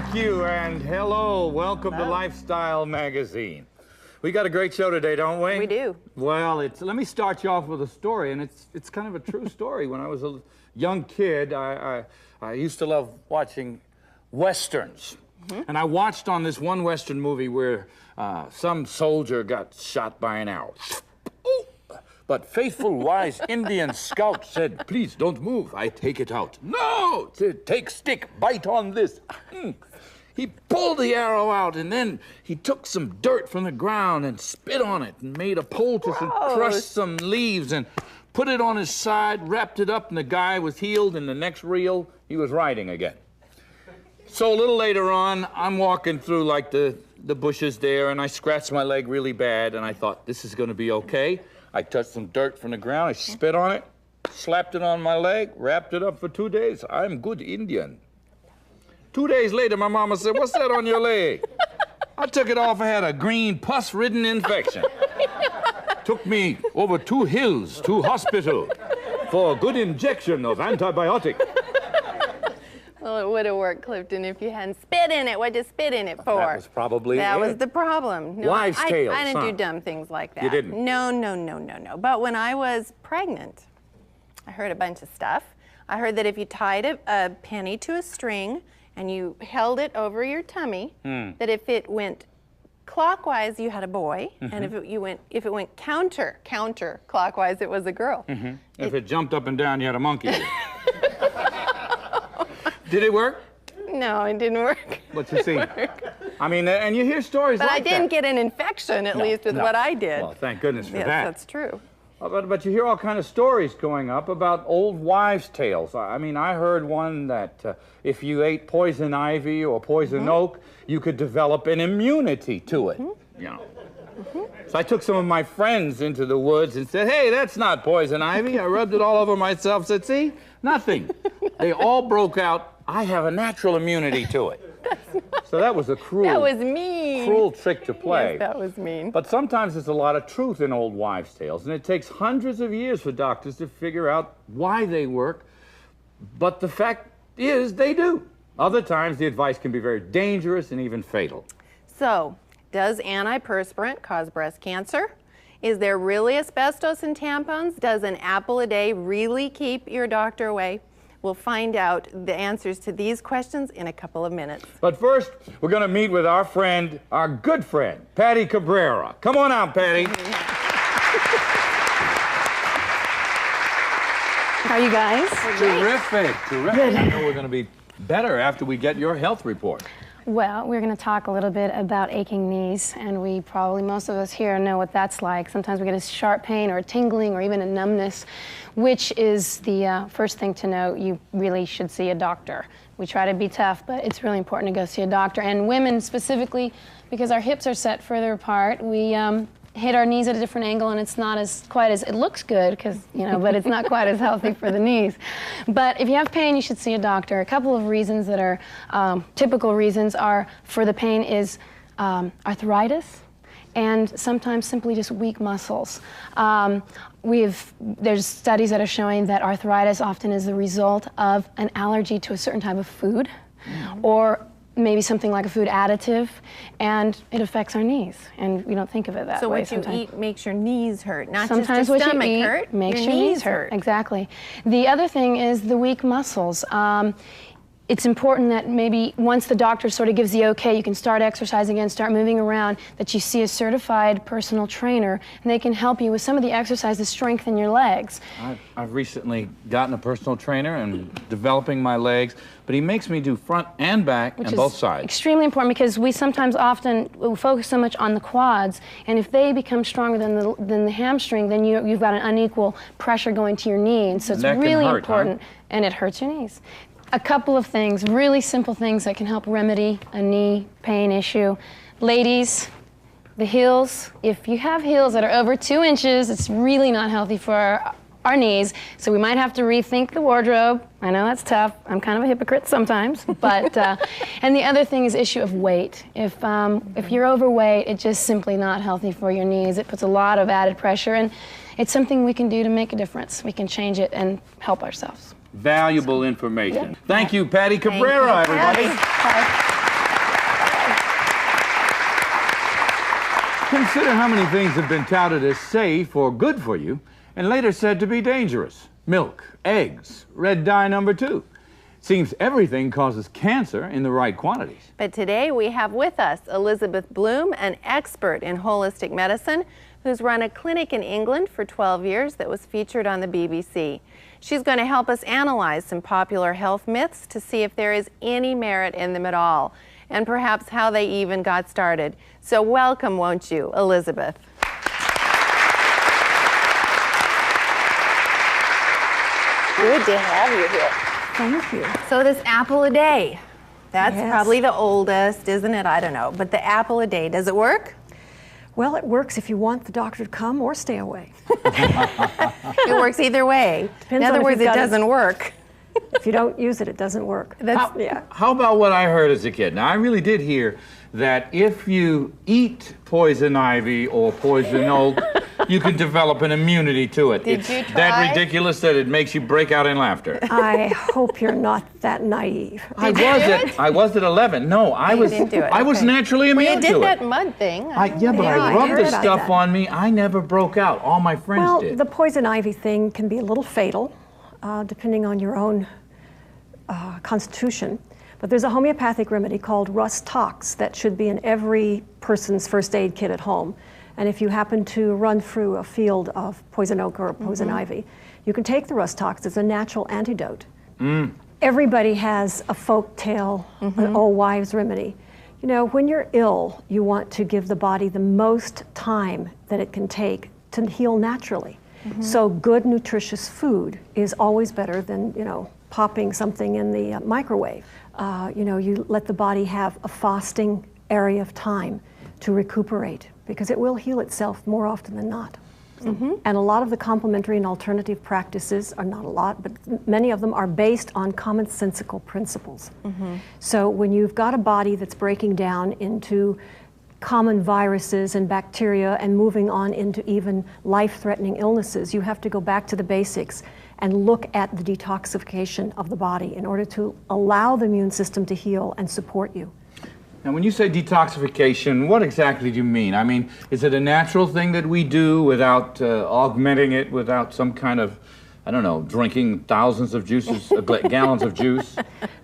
Thank you, and hello. Welcome to Lifestyle Magazine. We got a great show today, don't we? We do. Well, let me start you off with a story, and it's kind of a true story. When I was a young kid, I used to love watching Westerns. And I watched on this one Western movie where some soldier got shot by an arrow. But faithful, wise Indian scout said, "Please don't move. I take it out." "No!" "Take stick. Bite on this." He pulled the arrow out, and then he took some dirt from the ground and spit on it and made a poultice and crushed some leaves and put it on his side, wrapped it up, and the guy was healed. In the next reel, he was riding again. So a little later on, I'm walking through like the bushes there, and I scratched my leg really bad, and I thought, this is going to be okay. I touched some dirt from the ground, I spit on it, slapped it on my leg, wrapped it up for 2 days. I'm good Indian. 2 days later, my mama said, "What's that on your leg?" I took it off. I had a green pus-ridden infection. Took me over 2 hills to hospital for a good injection of antibiotic. Well, it would have worked, Clifton, if you hadn't spit in it. What'd you spit in it for? That was probably That was the problem. No, Wives' tales, I didn't do dumb things like that. You didn't? No. But when I was pregnant, I heard a bunch of stuff. I heard that if you tied a penny to a string and you held it over your tummy, that if it went clockwise, you had a boy, and if it went counter-clockwise, it was a girl. If it jumped up and down, you had a monkey. Did it work? No, it didn't work. What you see? I mean, and you hear stories But like that. I didn't get an infection, at least with what I did. Well, thank goodness for Yes, that. that's true. But you hear all kind of stories going up about old wives' tales. I mean, I heard one that if you ate poison ivy or poison oak, you could develop an immunity to it. You know. So I took some of my friends into the woods and said, "Hey, that's not poison ivy." I rubbed it all over myself, said, "See, nothing." They all broke out, "I have a natural immunity to it." So that was a That was mean. cruel trick to play. Yes, that was mean. But sometimes there's a lot of truth in old wives' tales, and it takes hundreds of years for doctors to figure out why they work. But the fact is, they do. Other times, the advice can be very dangerous and even fatal. So, does antiperspirant cause breast cancer? Is there really asbestos in tampons? Does an apple a day really keep your doctor away? We'll find out the answers to these questions in a couple of minutes. But first, we're going to meet with our friend, our good friend, Patty Cabrera. Come on out, Patty. How are you guys? Terrific. Good. I know we're going to be better after we get your health report. Well, we're going to talk a little bit about aching knees, and most of us here know what that's like. Sometimes we get a sharp pain or a tingling or even a numbness, which is the first thing to know. You really should see a doctor. We try to be tough, but it's really important to go see a doctor. And women specifically, because our hips are set further apart, we hit our knees at a different angle, and it's not quite as it looks good, but it's not quite as healthy for the knees. But if you have pain, you should see a doctor. A couple of reasons that are typical reasons for the pain is arthritis, and sometimes simply just weak muscles. There's studies that are showing that arthritis often is the result of an allergy to a certain type of food, or maybe something like a food additive, and it affects our knees, and we don't think of it that way. So what you eat makes your knees hurt, not sometimes just your what stomach you eat hurt, makes your knees hurt. Exactly. The other thing is the weak muscles. It's important that maybe once the doctor sort of gives the okay, you can start exercising again, start moving around, that you see a certified personal trainer, and they can help you with some of the exercises to strengthen your legs. I've recently gotten a personal trainer and developing my legs, but he makes me do front and back and both sides. Extremely important, because we focus so much on the quads, and if they become stronger than the hamstring, then you've got an unequal pressure going to your knee, and so it's really important, and it hurts your knees. A couple of things, really simple things that can help remedy a knee pain issue. Ladies, the heels, if you have heels that are over 2 inches, it's really not healthy for our knees, so we might have to rethink the wardrobe. I know that's tough. I'm kind of a hypocrite sometimes, but and the other thing is issue of weight. If you're overweight, it's just simply not healthy for your knees. It puts a lot of added pressure, and it's something we can do to make a difference. We can change it and help ourselves. Valuable information. Thank you, Patty Cabrera, everybody. Bye. Consider how many things have been touted as safe or good for you and later said to be dangerous. Milk, eggs, red dye number 2. Seems everything causes cancer in the right quantities. But today we have with us Elizabeth Bloom, an expert in holistic medicine, who's run a clinic in England for 12 years that was featured on the BBC. She's going to help us analyze some popular health myths to see if there is any merit in them at all, and perhaps how they even got started. So welcome, won't you, Elizabeth? Good to have you here. Thank you. So this apple a day, that's Yes. probably the oldest, isn't it? I don't know. But the apple a day, does it work? Well, it works if you want the doctor to come or stay away. It works either way. Depends In other on if words, you've it got it. doesn't work. If you don't use it, it doesn't work. Yeah. How about what I heard as a kid? Now, I really did hear that if you eat poison ivy or poison oak, you can develop an immunity to it. Did It's you try? that ridiculous that it makes you break out in laughter. I hope you're not that naive. I was at 11. No, I was. didn't do it, I was okay. naturally Well, immune you did to that it. mud thing. Yeah, but Yeah, I I rubbed heard the about stuff that. on me. I never broke out. All my friends Well, did. the poison ivy thing can be a little fatal, depending on your own constitution. But there's a homeopathic remedy called Rus Tox that should be in every person's first aid kit at home. And if you happen to run through a field of poison oak or poison ivy, you can take the Rus Tox. It's a natural antidote. Everybody has a folk tale, an old wives' remedy. You know, when you're ill, you want to give the body the most time that it can take to heal naturally. So good, nutritious food is always better than, you know, popping something in the microwave. You know, you let the body have a fasting area of time to recuperate, because it will heal itself more often than not. And a lot of the complementary and alternative practices are not a lot, but many of them are based on commonsensical principles. So when you've got a body that's breaking down into common viruses and bacteria and moving on into even life-threatening illnesses, you have to go back to the basics and look at the detoxification of the body in order to allow the immune system to heal and support you. Now, when you say detoxification, what exactly do you mean? I mean, is it a natural thing that we do without augmenting it, without some kind of, I don't know, drinking thousands of juices, gallons of juice?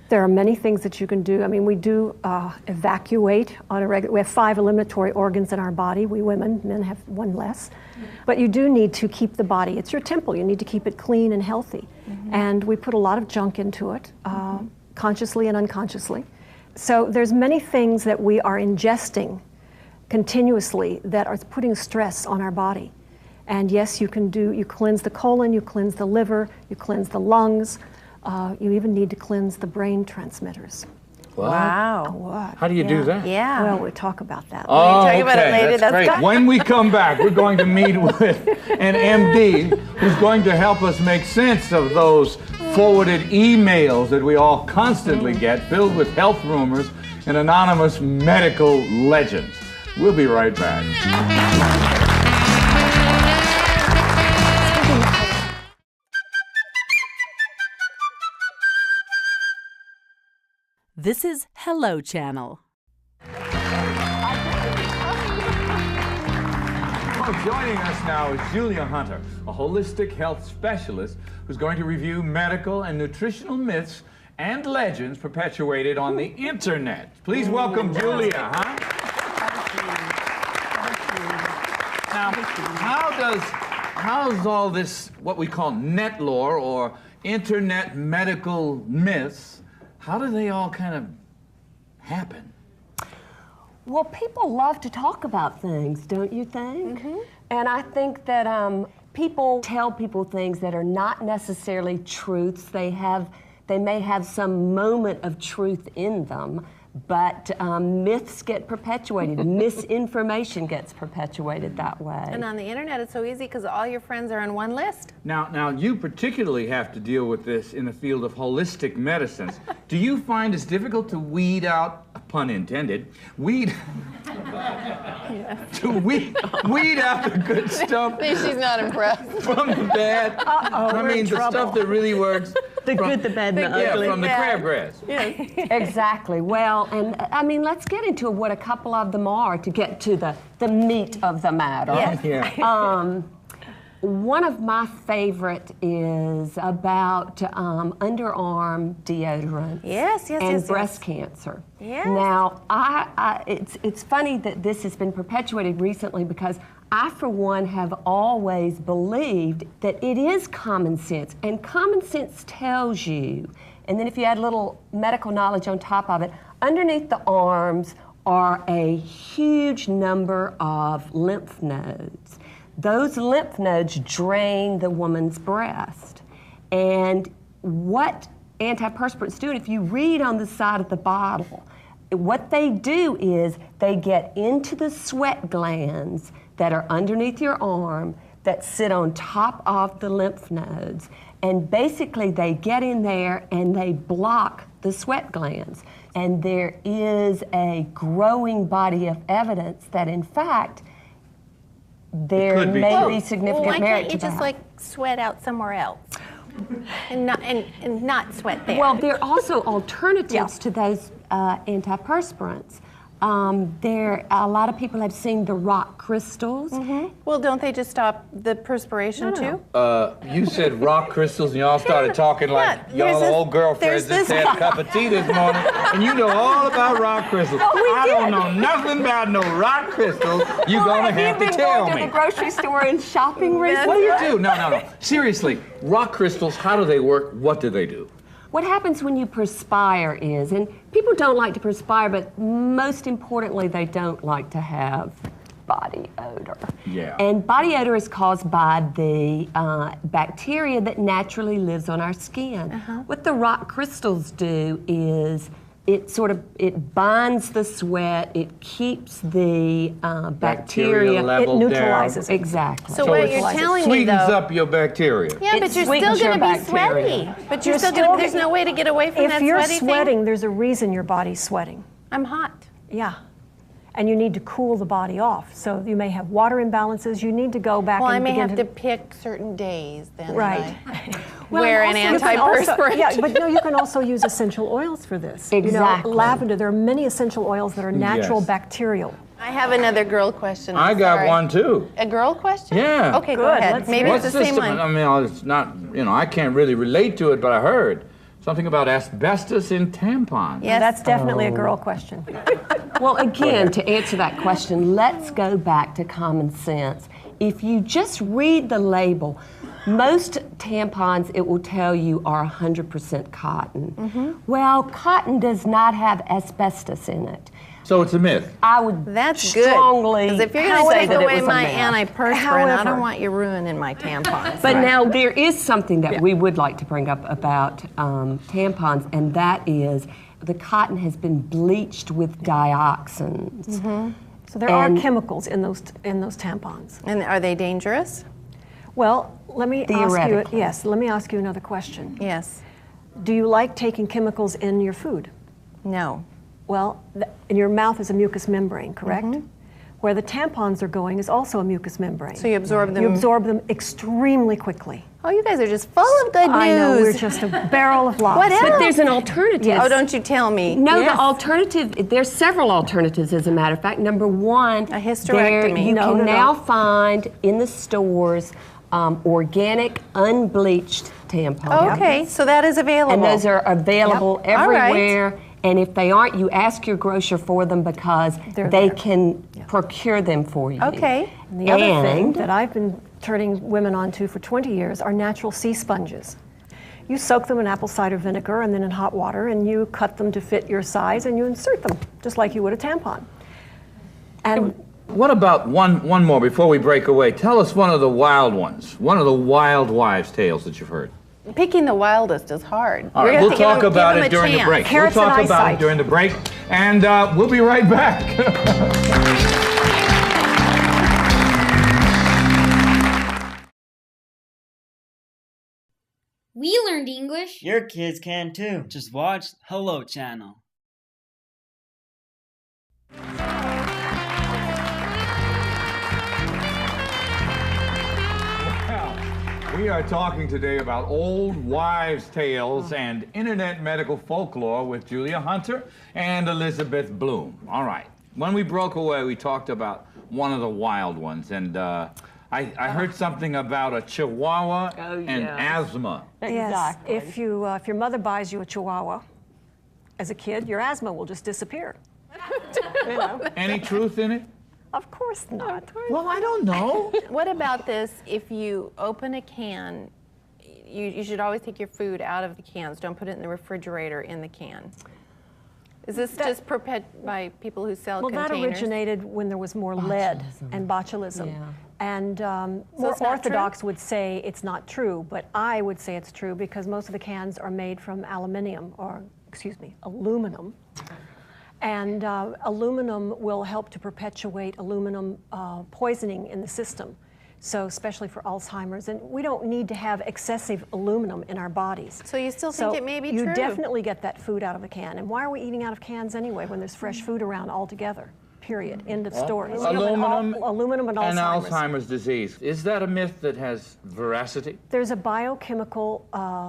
There are many things that you can do. I mean, we do evacuate on a regular. We have 5 eliminatory organs in our body. We women, men have 1 less. But you do need to keep the body. It's your temple. You need to keep it clean and healthy. And we put a lot of junk into it, consciously and unconsciously. So there's many things that we are ingesting continuously that are putting stress on our body. And yes, you cleanse the colon, you cleanse the liver, you cleanse the lungs. You even need to cleanse the brain transmitters. What? Wow. What? How do you do that? Yeah. Well, we'll talk about that. Oh, talk about it okay, later, that's that's great. good. When we come back, we're going to meet with an MD who's going to help us make sense of those forwarded emails that we all constantly get, filled with health rumors and anonymous medical legends. We'll be right back. This is Hello Channel. Well, joining us now is Julia Hunter, a holistic health specialist who's going to review medical and nutritional myths and legends perpetuated on the internet. Please welcome Julia, huh? Now, how's all this, what we call net lore or internet medical myths, how do they all kind of happen? Well, people love to talk about things, don't you think? And I think that people tell people things that are not necessarily truths. They may have some moment of truth in them, but myths get perpetuated. Misinformation gets perpetuated that way. And on the internet, it's so easy because all your friends are on one list. Now, you particularly have to deal with this in the field of holistic medicines. Do you find it's difficult to weed out pun intended, weed to weed out the good stuff She's not impressed. from the bad. I mean, the stuff that really works. The good, the bad, and the Yeah, ugly. from the crabgrass. Exactly. Well, and I mean, let's get into what a couple of them are to get to the meat of the matter. Yes. Yeah. One of my favorite is about underarm deodorant. Yes, yes, and yes, breast cancer. Yes. Now, it's funny that this has been perpetuated recently because I, for one, have always believed that it is common sense, and common sense tells you, and then if you add a little medical knowledge on top of it, underneath the arms are a huge number of lymph nodes. Those lymph nodes drain the woman's breast. And what antiperspirants do, and if you read on the side of the bottle, what they do is they get into the sweat glands that are underneath your arm that sit on top of the lymph nodes. And basically they get in there and they block the sweat glands. And there is a growing body of evidence that in fact there could be may true. be significant Why merit can't you to just that. like sweat out somewhere else and not sweat there? Well, there are also alternatives to those antiperspirants. A lot of people have seen the rock crystals. Well, don't they just stop the perspiration too? You said rock crystals, and y'all started talking like Yeah, y'all there's old girlfriends there's just had a cup of tea this morning, and you know all about rock crystals. I don't know nothing about no rock crystals. You're gonna have to tell to me. the grocery store and shopping recently? What do you do? No. Seriously, rock crystals, how do they work? What do they do? What happens when you perspire is, and people don't like to perspire, but most importantly, they don't like to have body odor. Yeah. And body odor is caused by the bacteria that naturally lives on our skin. What the rock crystals do is it binds the sweat, it keeps the bacteria. level It neutralizes down. it. Exactly. So what you're telling me Sweetens though, up your bacteria. yeah, It but you're sweetens still your going to be bacteria. sweaty. But you're still going to, there's no way to get away from that If you're sweaty sweating, thing. there's a reason your body's sweating. I'm hot. Yeah. And you need to cool the body off. So you may have water imbalances. You need to go back Well, I and may begin have to pick certain days then. and Right. wear an You can also- antiperspirant. Yeah, but no, you can also use essential oils for this. Exactly. You know, lavender, there are many essential oils that are natural Yes. bacterial. I have another girl question. I I'm got sorry. one too. A girl question? Yeah. Okay, go Good, ahead. let's Maybe hear it's the same one. I mean, it's not, I can't really relate to it, but I heard something about asbestos in tampons. Yes. That's definitely a girl question. Well, again, to answer that question, let's go back to common sense. If you just read the label, most tampons, it will tell you are 100% cotton. Well, cotton does not have asbestos in it. So it's a myth. I would That's good. strongly Because if you're going to say take that it away was a my myth. antiperspirant, I However- don't want you ruining my tampons. But now there is something that we would like to bring up about tampons, and that is the cotton has been bleached with dioxins. So there are And- chemicals in those tampons. And are they dangerous? Well, let me ask you. Theoretically. Yes, let me ask you another question. Yes. Do you like taking chemicals in your food? No. Well, in your mouth is a mucous membrane, correct? Where the tampons are going is also a mucus membrane. So you absorb them. You absorb them extremely quickly. Oh, you guys are just full of good news. I know, we're just a barrel of lies. What else? But there's an alternative. Yes. Oh, don't you tell me. No, Yes. the alternative, there's several alternatives as a matter of fact. Number one, A hysterectomy. you No, can no, now no. find in the stores organic, unbleached tampons. Okay, so that is available. And those are available Yep. All right. everywhere. And if they aren't, you ask your grocer for them because They're they there. can procure them for you. Okay. And the other thing And- that I've been turning women onto for 20 years are natural sea sponges. You soak them in apple cider vinegar and then in hot water, and you cut them to fit your size, and you insert them just like you would a tampon. And What about one more before we break away? Tell us one of the wild ones, one of the wild wives' tales that you've heard. Picking the wildest is hard. All You're right, gonna we'll have to give talk them- about give it them a during the chance. break. Carrots We'll and talk about eyesight. it during the break, and we'll be right back. We learned English. Your kids can too. Just watch Hello Channel. We are talking today about old wives' tales and internet medical folklore with Julia Hunter and Elizabeth Bloom. All right. When we broke away, we talked about one of the wild ones, and I heard something about a Chihuahua and asthma. Yes. If your mother buys you a Chihuahua as a kid, your asthma will just disappear. You know? Any truth in it? Of course not. Well, I don't know. What about this? If you open a can, you should always take your food out of the cans. Don't put it in the refrigerator in the can. Is this just perpetuated by people who sell containers? Well, that originated when there was more lead and botulism. Yeah. And more it's not orthodox would say it's not true, but I would say it's true because most of the cans are made from aluminum. And aluminum will help to perpetuate aluminum poisoning in the system. So especially for Alzheimer's, and we don't need to have excessive aluminum in our bodies. So you still think it may be true? You definitely get that food out of a can. And why are we eating out of cans anyway when there's fresh food around altogether? Period. End of story. Aluminum and and Alzheimer's. Alzheimer's disease. Is that a myth that has veracity? There's a biochemical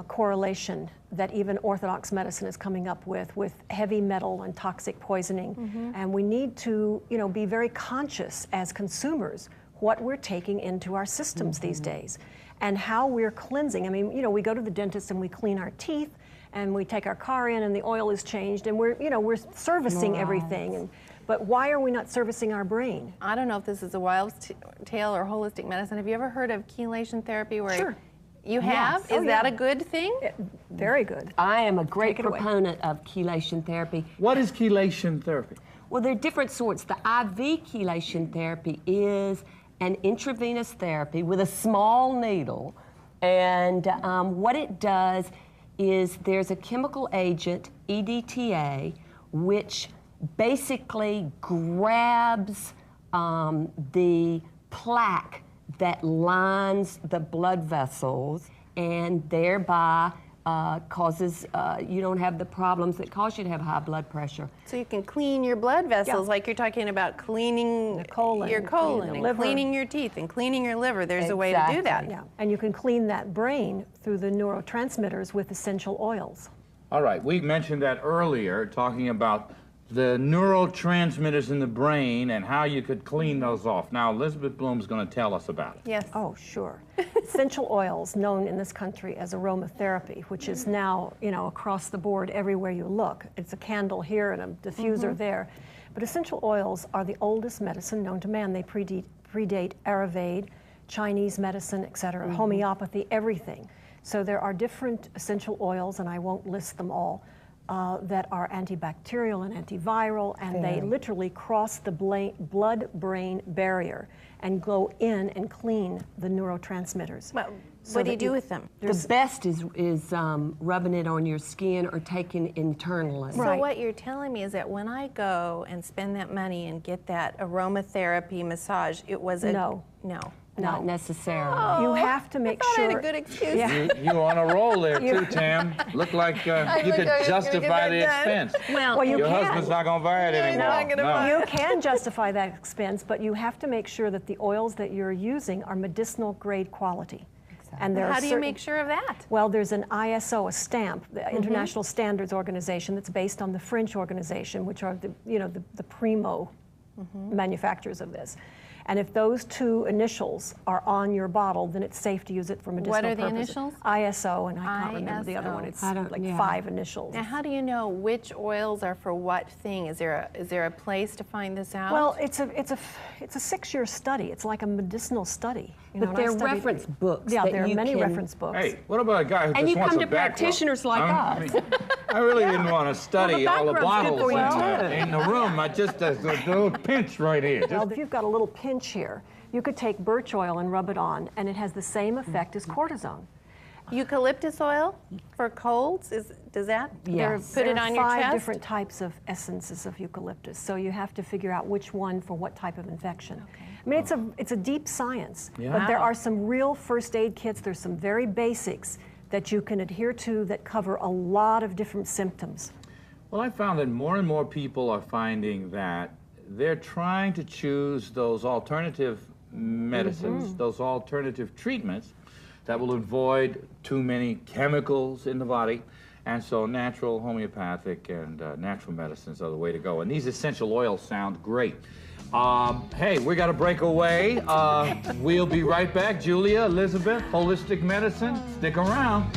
correlation that even Orthodox medicine is coming up with heavy metal and toxic poisoning. And we need to, be very conscious as consumers what we're taking into our systems these days and how we're cleansing. I mean, we go to the dentist and we clean our teeth and we take our car in and the oil is changed and we're servicing everything. But why are we not servicing our brain? I don't know if this is a wild tale or holistic medicine. Have you ever heard of chelation therapy? Where Sure. You have? Yes. Is that a good thing? Very good. I am a great Take it away. proponent of chelation therapy. What is chelation therapy? Well, there are different sorts. The IV chelation therapy is an intravenous therapy with a small needle. And what it does is there's a chemical agent, EDTA, which basically grabs the plaque that lines the blood vessels and thereby causes, you don't have the problems that cause you to have high blood pressure. So you can clean your blood vessels like you're talking about cleaning your colon and liver. cleaning your teeth and cleaning your liver. There's a way to do that. Yeah, and you can clean that brain through the neurotransmitters with essential oils. All right, we mentioned that earlier, talking about the neurotransmitters in the brain and how you could clean those off. Now, Elizabeth Bloom's going to tell us about it. Yes. Oh, sure. Essential oils, known in this country as aromatherapy, which is now, across the board everywhere you look. It's a candle here and a diffuser there. But essential oils are the oldest medicine known to man. They predate Ayurveda, Chinese medicine, etc., homeopathy, everything. So there are different essential oils, and I won't list them all, that are antibacterial and antiviral, and they literally cross the blood-brain barrier and go in and clean the neurotransmitters. Well, So what do you that do with them? The best is rubbing it on your skin or taking it internally. So Right. what you're telling me is that when I go and spend that money and get that aromatherapy massage, it was a No. Not necessarily. You have to make I sure. had a good excuse. Yeah. You on a roll there too, Tam. Look like you like could I was gonna justify get the that done. expense. Well, you Your can. husband's not going to buy it anymore. not gonna buy No. You can justify that expense, but you have to make sure that the oils that you're using are medicinal grade quality. And there How are do you certain- make sure of that? Well, there's an ISO, a stamp, the International Standards Organization, that's based on the French organization, which are the primo manufacturers of this. And if those two initials are on your bottle, then it's safe to use it for medicinal What are the purposes. initials? ISO, and I can't remember the other ISO. one. It's I don't- like yeah. 5 initials. Now, how do you know which oils are for what thing? Is there a place to find this out? Well, it's a 6-year study. It's like a medicinal study. But and I there are studied- reference books Yeah, that there are you many can- reference books. Hey, what about a guy who And just you wants come a to back rub? practitioners like us. I really didn't want to study Well, the all the back rub's good bottles for you, in the room. I just a little pinch right here. Just Well, if you've got a little pinch here, you could take birch oil and rub it on, and it has the same effect as cortisone. eucalyptus oil for colds, does that? Yes. Put it There are on your 5 chest? different types of essences of eucalyptus, so you have to figure out which one for what type of infection. I mean, it's a deep science, but there are some real first aid kits. There's some very basics that you can adhere to that cover a lot of different symptoms. Well, I found that more and more people are finding that they're trying to choose those alternative medicines, those alternative treatments that will avoid too many chemicals in the body. And so natural, homeopathic, and natural medicines are the way to go. And these essential oils sound great. Hey, we got to break away. We'll be right back. Julia, Elizabeth, Holistic Medicine, stick around.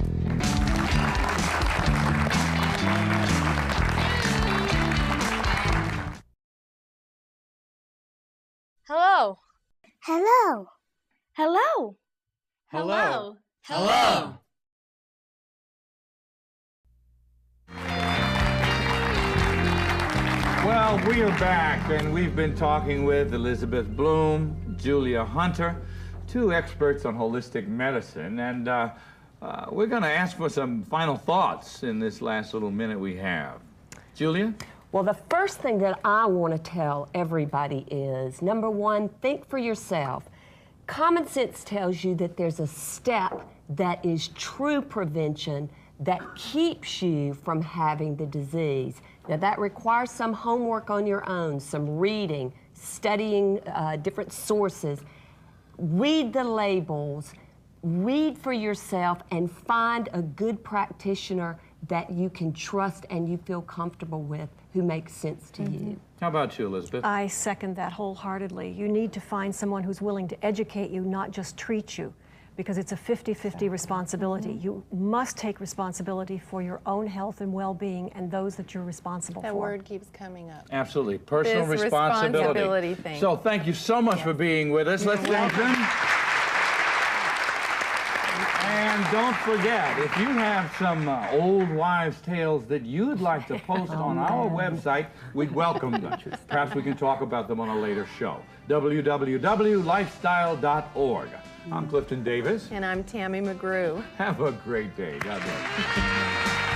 Hello. Hello. Hello. Hello. Hello. Well, we are back, and we've been talking with Elizabeth Bloom, Julia Hunter, two experts on holistic medicine, and we're going to ask for some final thoughts in this last little minute we have. Julia? Well, the first thing that I want to tell everybody is, number one, think for yourself. Common sense tells you that there's a step that is true prevention that keeps you from having the disease. Now, that requires some homework on your own, some reading, studying different sources. Read the labels, read for yourself, and find a good practitioner that you can trust and you feel comfortable with, who makes sense to you. How about you, Elizabeth? I second that wholeheartedly. You need to find someone who's willing to educate you, not just treat you, because it's a 50-50 responsibility. You must take responsibility for your own health and well-being and those that you're responsible That for. word keeps coming up. Absolutely. Personal This responsibility. responsibility thing. So thank you so much for being with us. Let's thank them. And don't forget, if you have some old wives' tales that you'd like to post on our website, we'd welcome them. Perhaps we can talk about them on a later show. www.lifestyle.org. I'm Clifton Davis. And I'm Tammy McGrew. Have a great day. God bless.